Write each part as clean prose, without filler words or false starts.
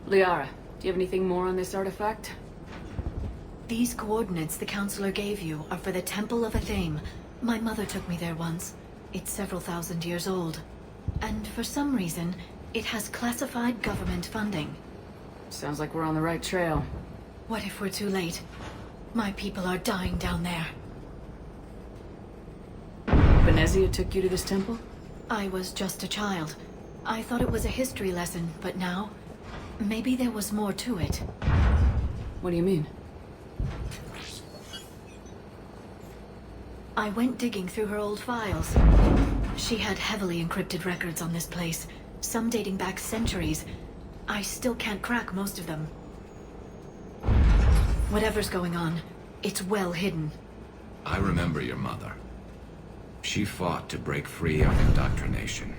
Liara, do you have anything more on this artifact? These coordinates the Counselor gave you are for the Temple of Athame. My mother took me there once. It's several thousand years old. And for some reason, it has classified government funding. Sounds like we're on the right trail. What if we're too late? My people are dying down there. Thessia took you to this temple? I was just a child. I thought it was a history lesson, but now... maybe there was more to it. What do you mean? I went digging through her old files. She had heavily encrypted records on this place, some dating back centuries. I still can't crack most of them. Whatever's going on, it's well hidden. I remember your mother. She fought to break free of indoctrination.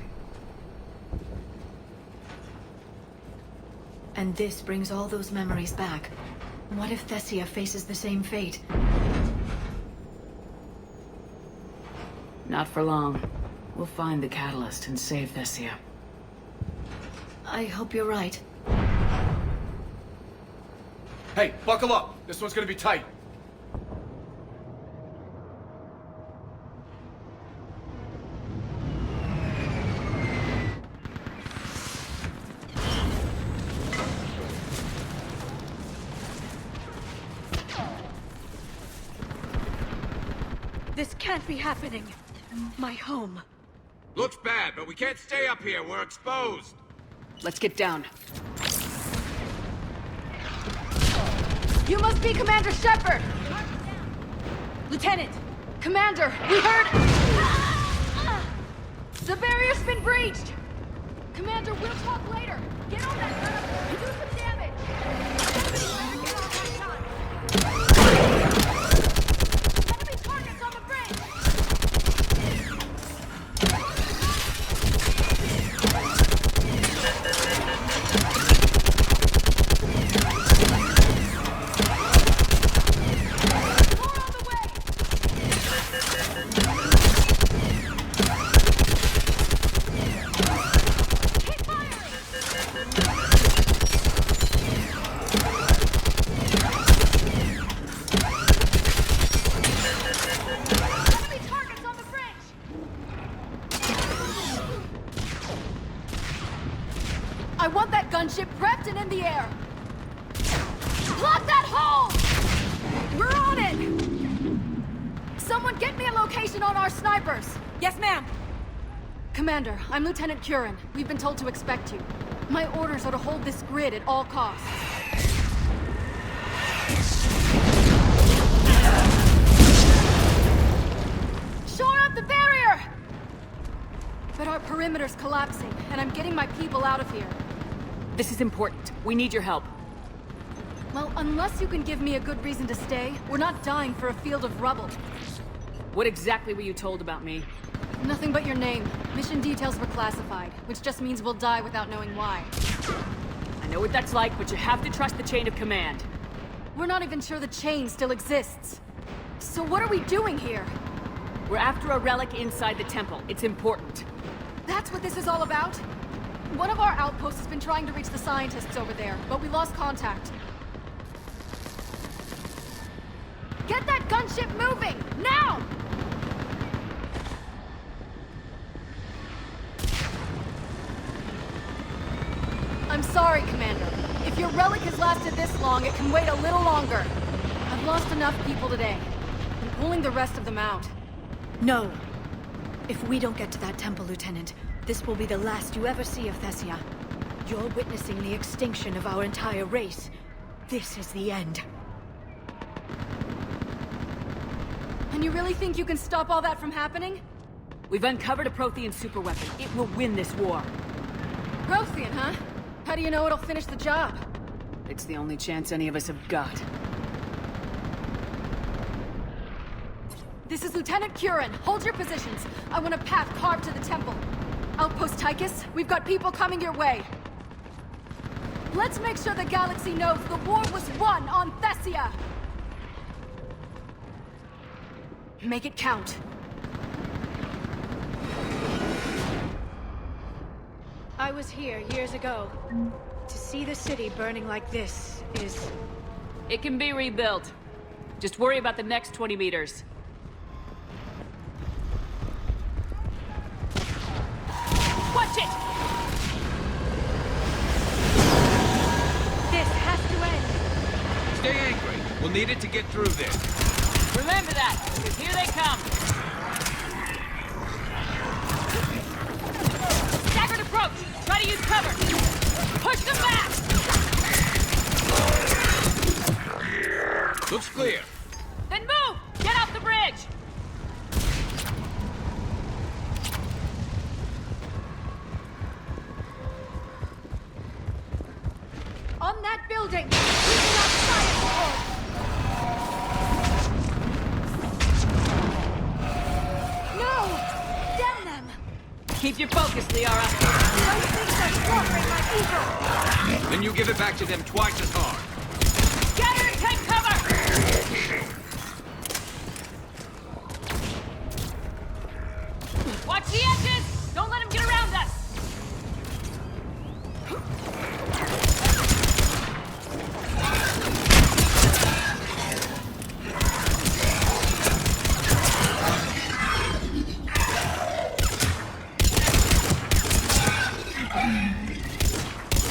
And this brings all those memories back. What if Thessia faces the same fate? Not for long. We'll find the catalyst and save Thessia. I hope you're right. Hey, buckle up! This one's gonna be tight. This can't be happening. My home. Looks bad, but we can't stay up here. We're exposed. Let's get down. You must be Commander Shepard! Lieutenant! Commander! We heard... The barrier's been breached! Commander, we'll talk later! Get on that gun and do some damage! Enemy better get off our time! Enemy targets on the bridge! I want that gunship prepped and in the air! Block that hole! We're on it! Someone get me a location on our snipers! Yes, ma'am! Commander, I'm Lieutenant Curran. We've been told to expect you. My orders are to hold this grid at all costs. Shore up the barrier! But our perimeter's collapsing, and I'm getting my people out of here. This is important. We need your help. Well, unless you can give me a good reason to stay, we're not dying for a field of rubble. What exactly were you told about me? Nothing but your name. Mission details were classified, which just means we'll die without knowing why. I know what that's like, but you have to trust the chain of command. We're not even sure the chain still exists. So what are we doing here? We're after a relic inside the temple. It's important. That's what this is all about? One of our outposts has been trying to reach the scientists over there, but we lost contact. Get that gunship moving! Now! I'm sorry, Commander. If your relic has lasted this long, it can wait a little longer. I've lost enough people today. I'm pulling the rest of them out. No. If we don't get to that temple, Lieutenant, this will be the last you ever see of Thessia. You're witnessing the extinction of our entire race. This is the end. And you really think you can stop all that from happening? We've uncovered a Prothean superweapon. It will win this war. Prothean, huh? How do you know it'll finish the job? It's the only chance any of us have got. This is Lieutenant Curran. Hold your positions. I want a path carved to the temple. Outpost Tychus, we've got people coming your way. Let's make sure the galaxy knows the war was won on Thessia! Make it count. I was here years ago. To see the city burning like this is... It can be rebuilt. Just worry about the next 20 meters. Watch it! This has to end. Stay angry. We'll need it to get through this. Remember that, because here they come. Staggered approach! Try to use cover! Push them back! Looks clear. Then move! Get off the bridge! On that building! We cannot fire No! Damn them! Keep your focus, Liara. Those things are slaughtering my ego! Then you give it back to them twice as hard. Gather and take cover! Watch the edges! Don't let him get around us!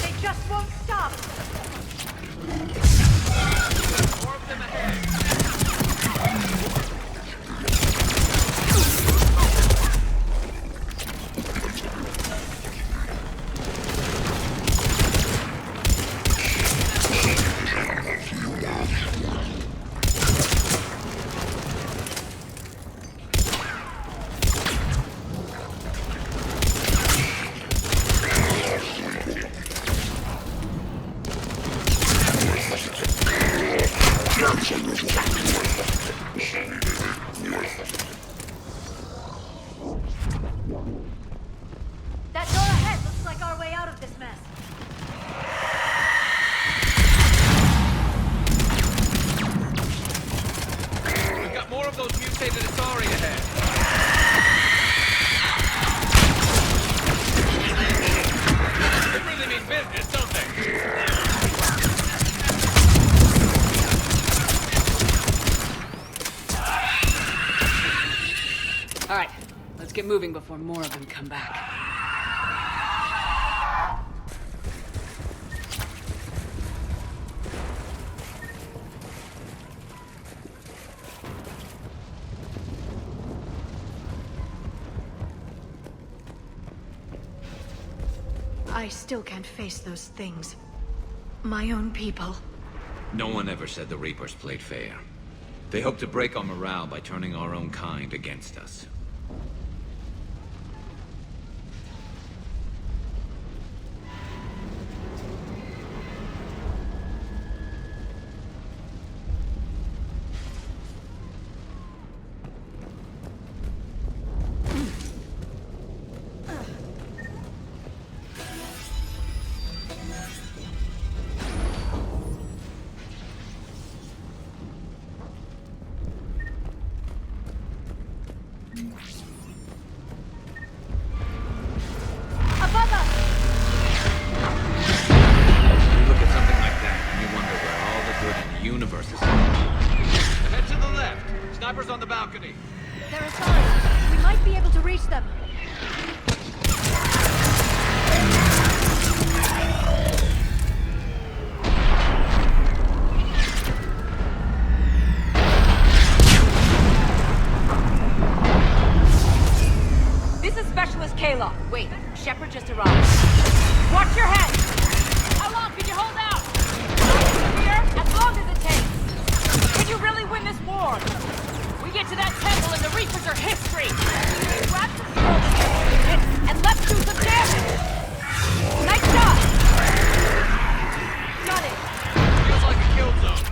They just won't stop! More of them ahead. That door ahead looks like our way out of this mess. We've got more of those mutated Asari ahead. They really mean business, don't they? All right, let's get moving before more of them come back. I still can't face those things. My own people. No one ever said the Reapers played fair. They hope to break our morale by turning our own kind against us. Above us! You look at something like that, and you wonder where all the good in the universe is. Head to the left. Snipers on the balcony. They're Asari. We might be able to reach them. This is Specialist Kayla. Wait, Shepard just arrived. Watch your head! How long can you hold out? Here, as long as it takes. Can you really win this war? We get to that temple and the Reapers are history. Grab some scrolls and let's do some damage. Nice job! Got it. Feels like a kill zone.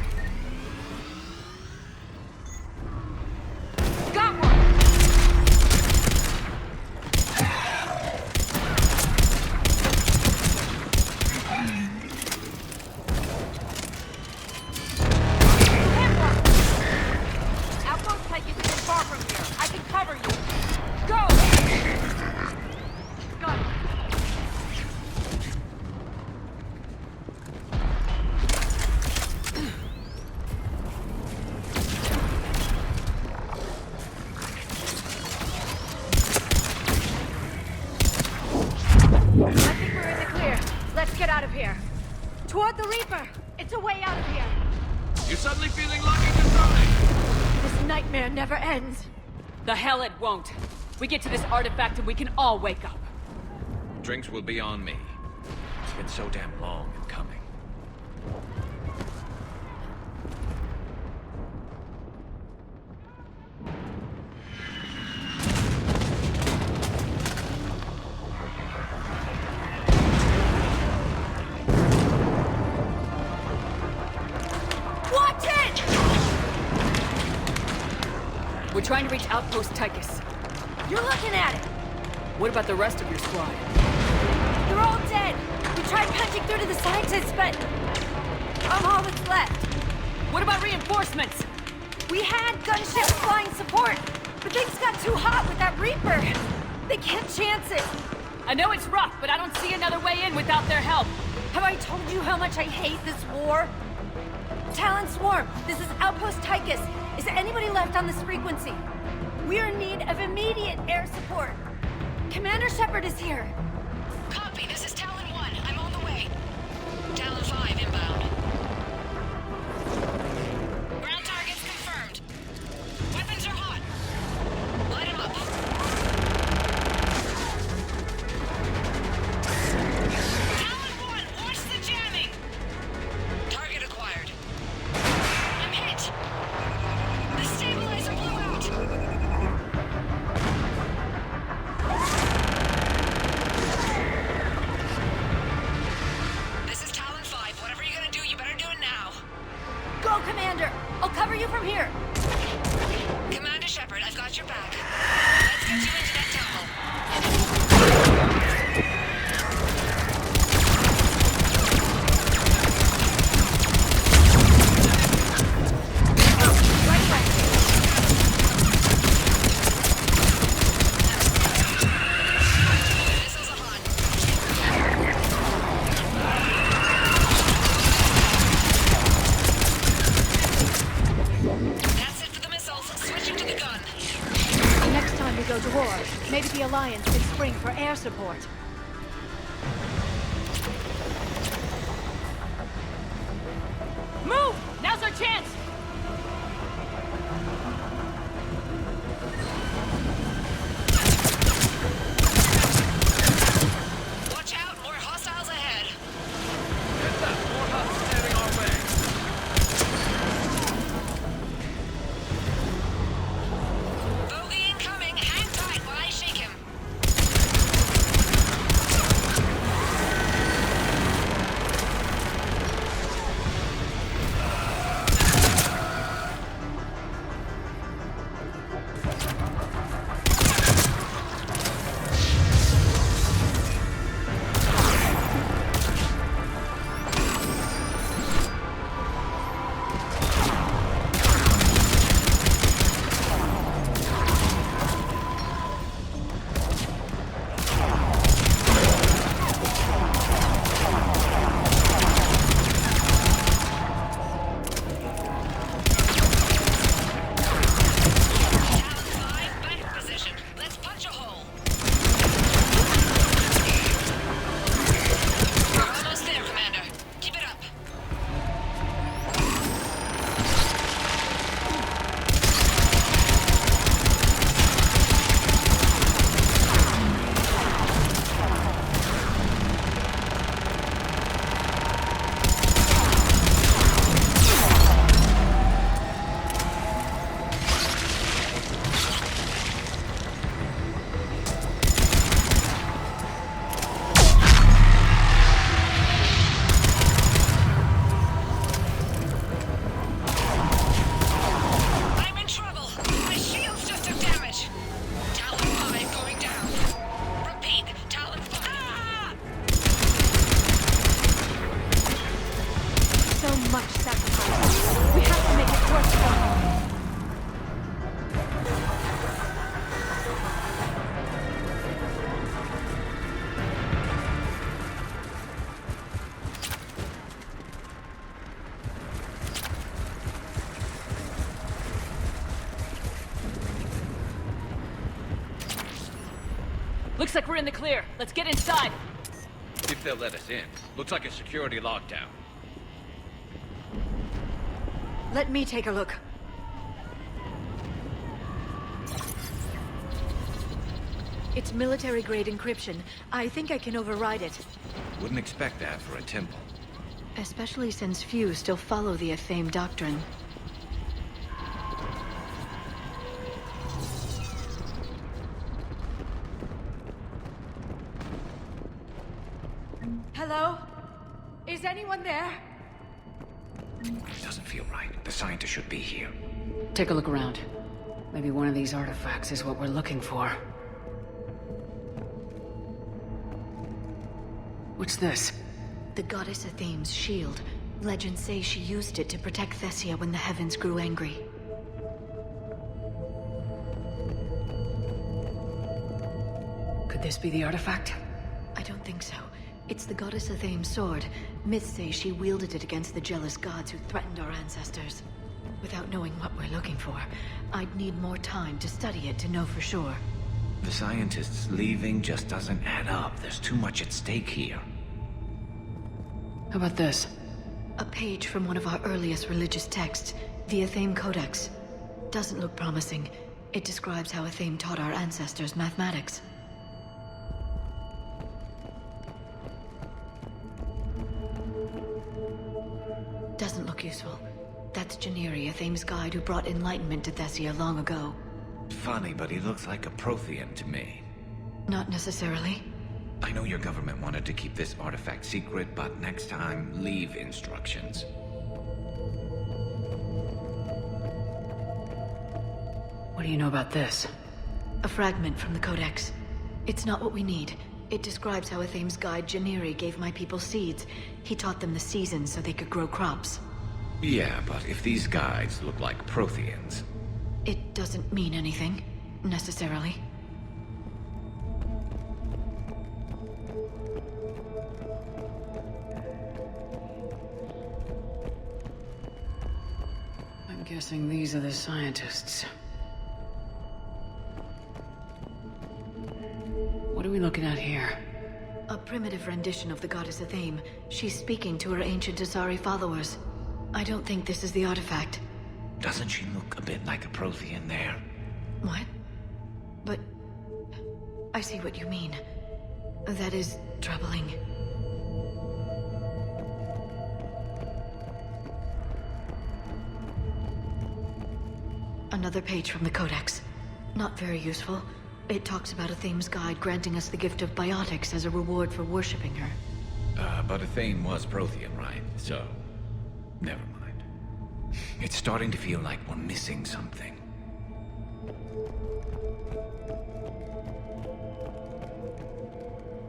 Got one! Outpost Pike isn't far from here. I can cover you. Toward the Reaper! It's a way out of here! You're suddenly feeling lucky to something! This nightmare never ends! The hell it won't. We get to this artifact and we can all wake up. Drinks will be on me. It's been so damn long in coming. Watch it! We're trying to reach Outpost Tychus. You're looking at it! What about the rest of your squad? They're all dead! We tried punching through to the scientists, but... I'm all that's left. What about reinforcements? We had gunships flying support, but things got too hot with that Reaper. They can't chance it. I know it's rough, but I don't see another way in without their help. Have I told you how much I hate this war? Talon Swarm, this is Outpost Tychus. Is anybody left on this frequency? We're in need of immediate air support. Commander Shepard is here. Copy, this is Talon 1. I'm on the way. Talon 5 inbound. Ground targets confirmed. Weapons are hot. Light 'em up. Talon 1, watch the jamming! Target acquired. I'm hit! The stabilizer blew out! This is Talon 5. Whatever you're gonna do, you better do it now. Go, Commander! I'll cover you from here. Commander Shepard, I've got your back. Let's get you into that temple. Right away. Missiles are hot. That's it for the missiles. Switching to the gun. Next time we go to war, maybe the Alliance can spring for air support. Move! Now's our chance! Watch out, more hostiles ahead. Heads up, more hostiles heading our way. Bogey incoming. Hang tight while I shake him. Looks like we're in the clear. Let's get inside. If they'll let us in. Looks like a security lockdown. Let me take a look. It's military-grade encryption. I think I can override it. Wouldn't expect that for a temple. Especially since few still follow the Athame doctrine. Hello? Is anyone there? It doesn't feel right. The scientist should be here. Take a look around. Maybe one of these artifacts is what we're looking for. What's this? The goddess Athame's shield. Legends say she used it to protect Thessia when the heavens grew angry. Could this be the artifact? I don't think so. It's the goddess Athame's sword. Myths say she wielded it against the jealous gods who threatened our ancestors. Without knowing what we're looking for, I'd need more time to study it to know for sure. The scientist's leaving just doesn't add up. There's too much at stake here. How about this? A page from one of our earliest religious texts, the Athame Codex. Doesn't look promising. It describes how Athame taught our ancestors mathematics. Doesn't look useful. That's Janiri, Athame's guide who brought enlightenment to Thessia long ago. Funny, but he looks like a Prothean to me. Not necessarily. I know your government wanted to keep this artifact secret, but next time, leave instructions. What do you know about this? A fragment from the Codex. It's not what we need. It describes how Athame's guide Janiri gave my people seeds. He taught them the seasons so they could grow crops. Yeah, but if these guides look like Protheans... It doesn't mean anything, necessarily. I'm guessing these are the scientists. What are we looking at here? A primitive rendition of the goddess Athame. She's speaking to her ancient Asari followers. I don't think this is the artifact. Doesn't she look a bit like a Prothean there? What? But... I see what you mean. That is troubling. Another page from the Codex. Not very useful. It talks about Athame's guide granting us the gift of biotics as a reward for worshipping her. But Athame was Prothean, right? So... never mind. It's starting to feel like we're missing something.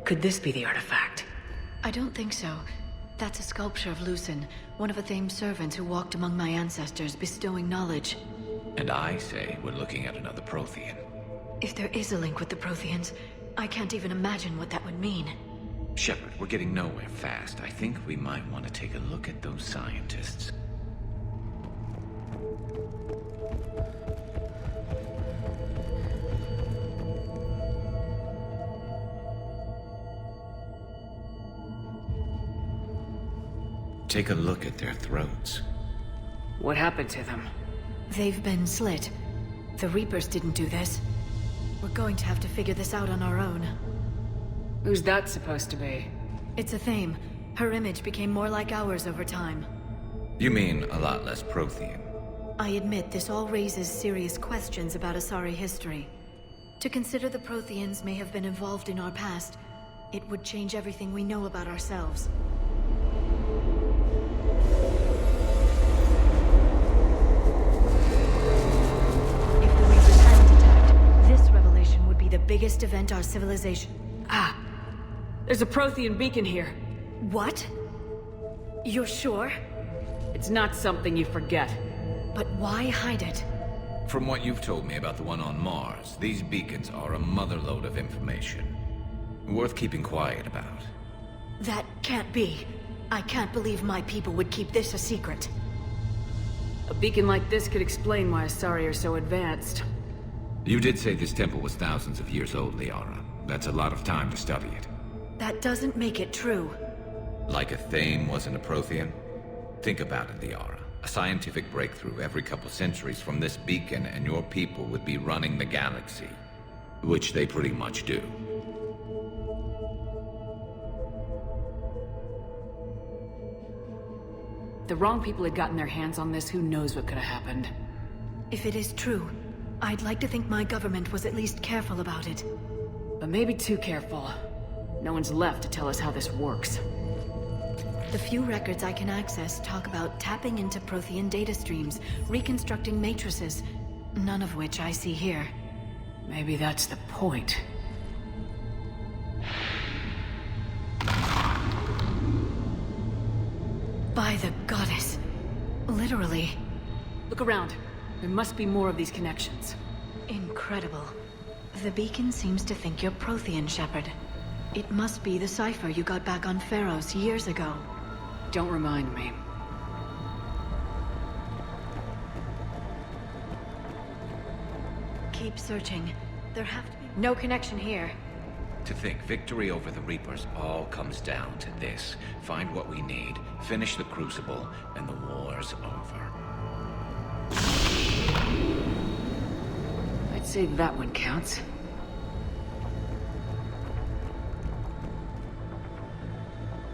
Could this be the artifact? I don't think so. That's a sculpture of Lucen, one of Athame's servants who walked among my ancestors, bestowing knowledge. And I say we're looking at another Prothean. If there is a link with the Protheans, I can't even imagine what that would mean. Shepard, we're getting nowhere fast. I think we might want to take a look at those scientists. Take a look at their throats. What happened to them? They've been slit. The Reapers didn't do this. We're going to have to figure this out on our own. Who's that supposed to be? It's Athame. Her image became more like ours over time. You mean a lot less Prothean? I admit this all raises serious questions about Asari history. To consider the Protheans may have been involved in our past, it would change everything we know about ourselves. If the Reapers hadn't attacked, this revelation would be the biggest event our civilization... Ah! There's a Prothean beacon here. What? You're sure? It's not something you forget. But why hide it? From what you've told me about the one on Mars, these beacons are a motherlode of information. Worth keeping quiet about. That can't be. I can't believe my people would keep this a secret. A beacon like this could explain why Asari are so advanced. You did say this temple was thousands of years old, Liara. That's a lot of time to study it. That doesn't make it true. Like Athame wasn't a Prothean? Think about it, Liara. A scientific breakthrough every couple centuries from this beacon, and your people would be running the galaxy. Which they pretty much do. If the wrong people had gotten their hands on this, who knows what could have happened. If it is true, I'd like to think my government was at least careful about it. But maybe too careful. No one's left to tell us how this works. The few records I can access talk about tapping into Prothean data streams, reconstructing matrices, none of which I see here. Maybe that's the point. By the goddess. Literally. Look around. There must be more of these connections. Incredible. The beacon seems to think you're Prothean, Shepard. It must be the cipher you got back on Pharaohs years ago. Don't remind me. Keep searching. There have to be no connection here. To think victory over the Reapers all comes down to this. Find what we need, finish the Crucible, and the war's over. I'd say that one counts.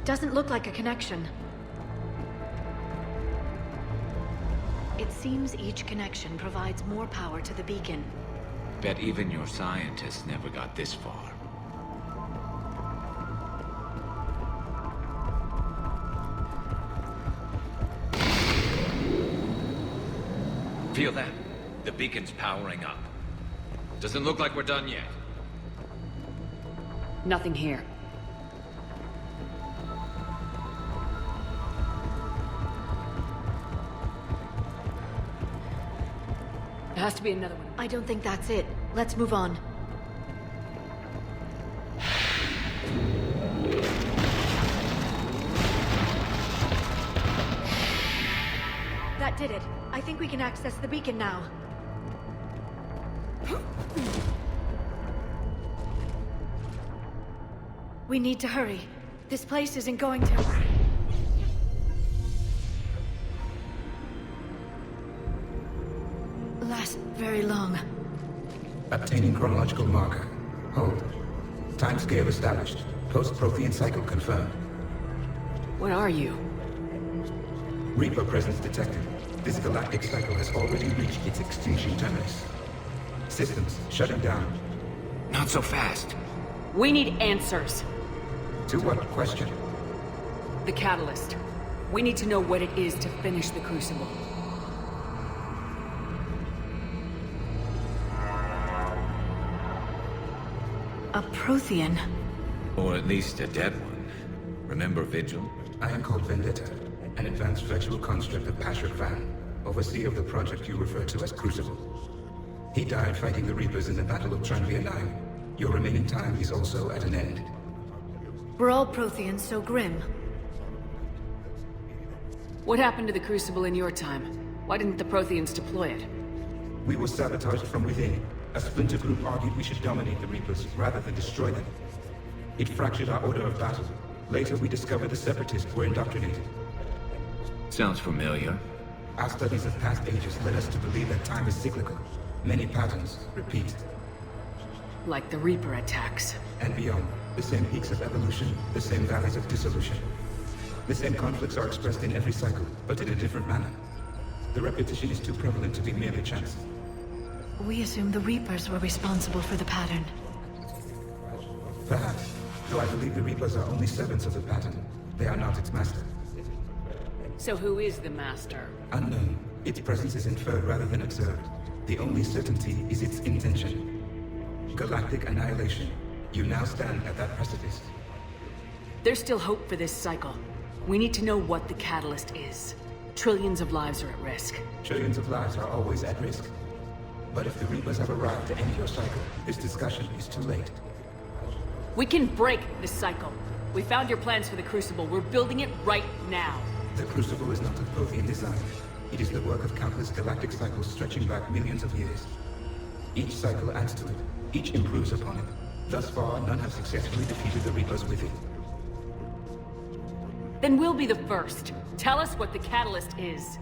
Doesn't look like a connection. It seems each connection provides more power to the beacon. Bet even your scientists never got this far. Feel that? The beacon's powering up. Doesn't look like we're done yet. Nothing here. There has to be another one. I don't think that's it. Let's move on. That did it. I think we can access the beacon now. We need to hurry. This place isn't going to... last very long. Obtaining chronological marker. Hold. Timescale established. Post-Prothean cycle confirmed. What are you? Reaper presence detected. This galactic cycle has already reached its extinction terminus. Systems shutting down. Not so fast. We need answers. To what question? The catalyst. We need to know what it is to finish the Crucible. A Prothean. Or at least a dead one. Remember Vigil? I am called Vendetta, an advanced virtual construct of Patrick Van, overseer of the project you refer to as Crucible. He died fighting the Reapers in the Battle of Tranvia 9. Your remaining time is also at an end. Were all Protheans so grim? What happened to the Crucible in your time? Why didn't the Protheans deploy it? We were sabotaged from within. A splinter group argued we should dominate the Reapers rather than destroy them. It fractured our order of battle. Later, we discovered the Separatists were indoctrinated. Sounds familiar. Our studies of past ages led us to believe that time is cyclical. Many patterns repeat. Like the Reaper attacks. And beyond, the same peaks of evolution, the same valleys of dissolution. The same conflicts are expressed in every cycle, but in a different manner. The repetition is too prevalent to be merely chance. We assume the Reapers were responsible for the pattern. Perhaps, though I believe the Reapers are only servants of the pattern. They are not its master. So who is the Master? Unknown. Its presence is inferred rather than observed. The only certainty is its intention. Galactic annihilation. You now stand at that precipice. There's still hope for this cycle. We need to know what the catalyst is. Trillions of lives are at risk. Trillions of lives are always at risk. But if the Reapers have arrived to end your cycle, this discussion is too late. We can break this cycle. We found your plans for the Crucible. We're building it right now. The Crucible is not of Prothean design. It is the work of countless galactic cycles stretching back millions of years. Each cycle adds to it. Each improves upon it. Thus far, none have successfully defeated the Reapers with it. Then we'll be the first. Tell us what the catalyst is.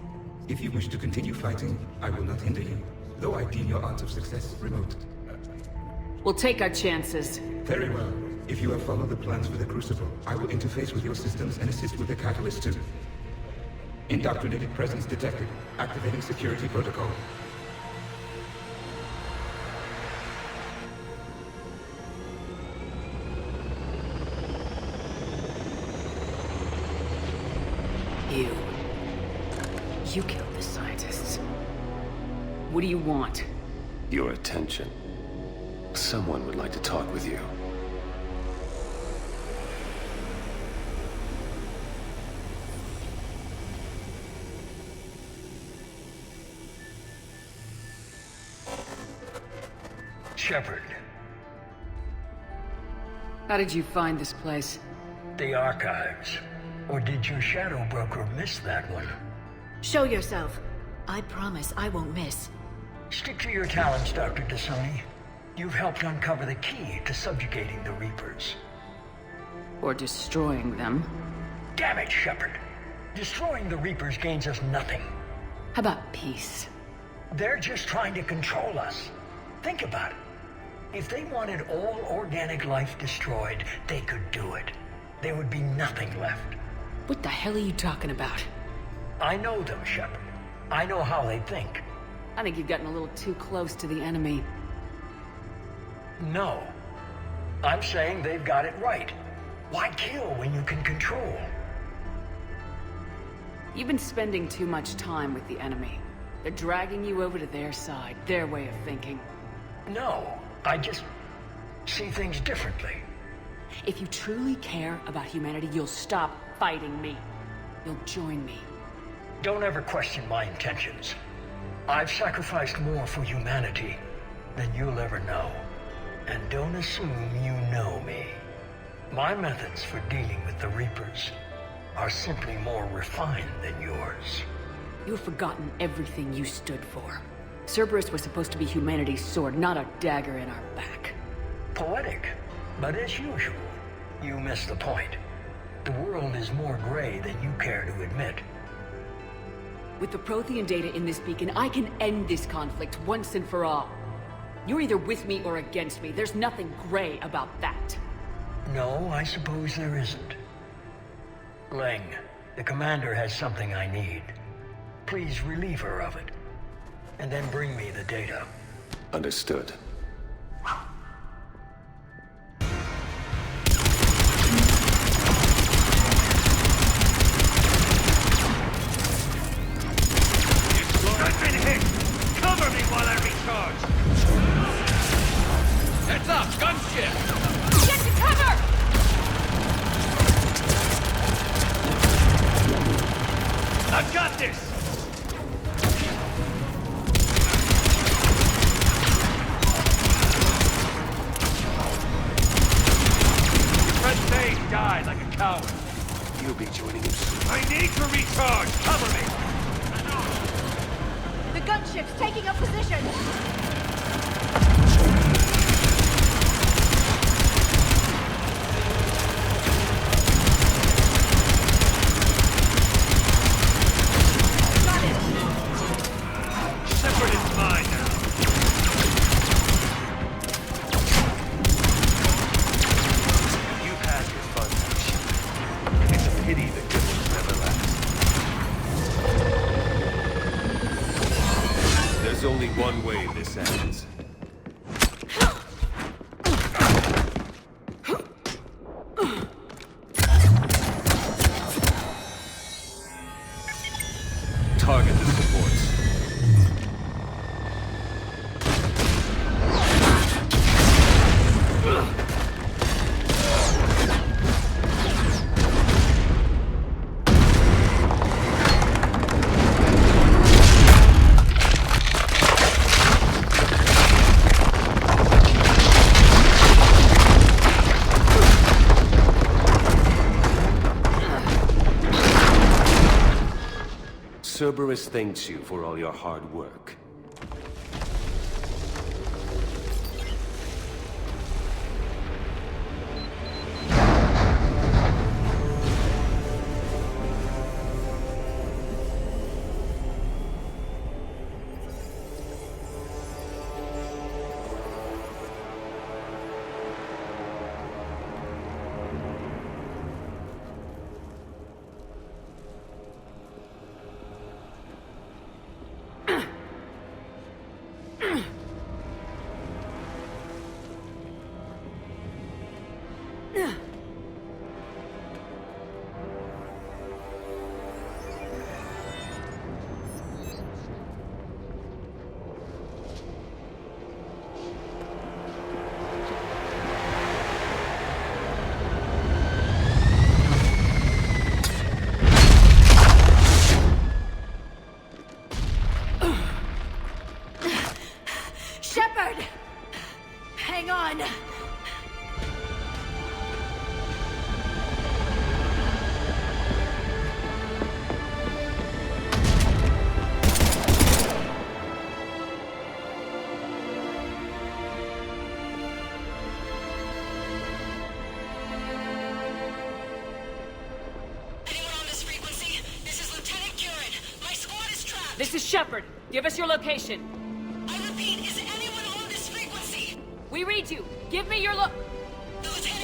If you wish to continue fighting, I will not hinder you, though I deem your odds of success remote. We'll take our chances. Very well. If you have followed the plans for the Crucible, I will interface with your systems and assist with the catalyst too. Indoctrinated presence detected. Activating security protocol. You killed the scientists. What do you want? Your attention. Someone would like to talk with you. Shepard. How did you find this place? The archives. Or did your shadow broker miss that one? Show yourself. I promise I won't miss. Stick to your talents, Dr. Thessia. You've helped uncover the key to subjugating the Reapers. Or destroying them. Damn it, Shepard. Destroying the Reapers gains us nothing. How about peace? They're just trying to control us. Think about it. If they wanted all organic life destroyed, they could do it. There would be nothing left. What the hell are you talking about? I know them, Shepard. I know how they think. I think you've gotten a little too close to the enemy. No. I'm saying they've got it right. Why kill when you can control? You've been spending too much time with the enemy. They're dragging you over to their side, their way of thinking. No, I just see things differently. If you truly care about humanity, you'll stop fighting me. You'll join me. Don't ever question my intentions. I've sacrificed more for humanity than you'll ever know. And don't assume you know me. My methods for dealing with the Reapers are simply more refined than yours. You've forgotten everything you stood for. Cerberus was supposed to be humanity's sword, not a dagger in our back. Poetic, but as usual, you miss the point. The world is more gray than you care to admit. With the Prothean data in this beacon, I can end this conflict once and for all. You're either with me or against me. There's nothing gray about that. No, I suppose there isn't. Leng, the commander has something I need. Please relieve her of it. And then bring me the data. Understood. I've been hit! Cover me while I recharge! Heads up! Gunship! Get to cover! I've got this! Fred Payne died like a coward. You'll be joining him soon. I need to recharge! Cover me! The gunship's taking up position! Shepard is mine now. You've had your fun, Shepard. It's a pity that good ones never last. There's only one way this ends. Target the supports. Cerberus thanks you for all your hard work. Shepard! Hang on! This is Shepard. Give us your location. I repeat, is anyone on this frequency? We read you. Give me your Lieutenant!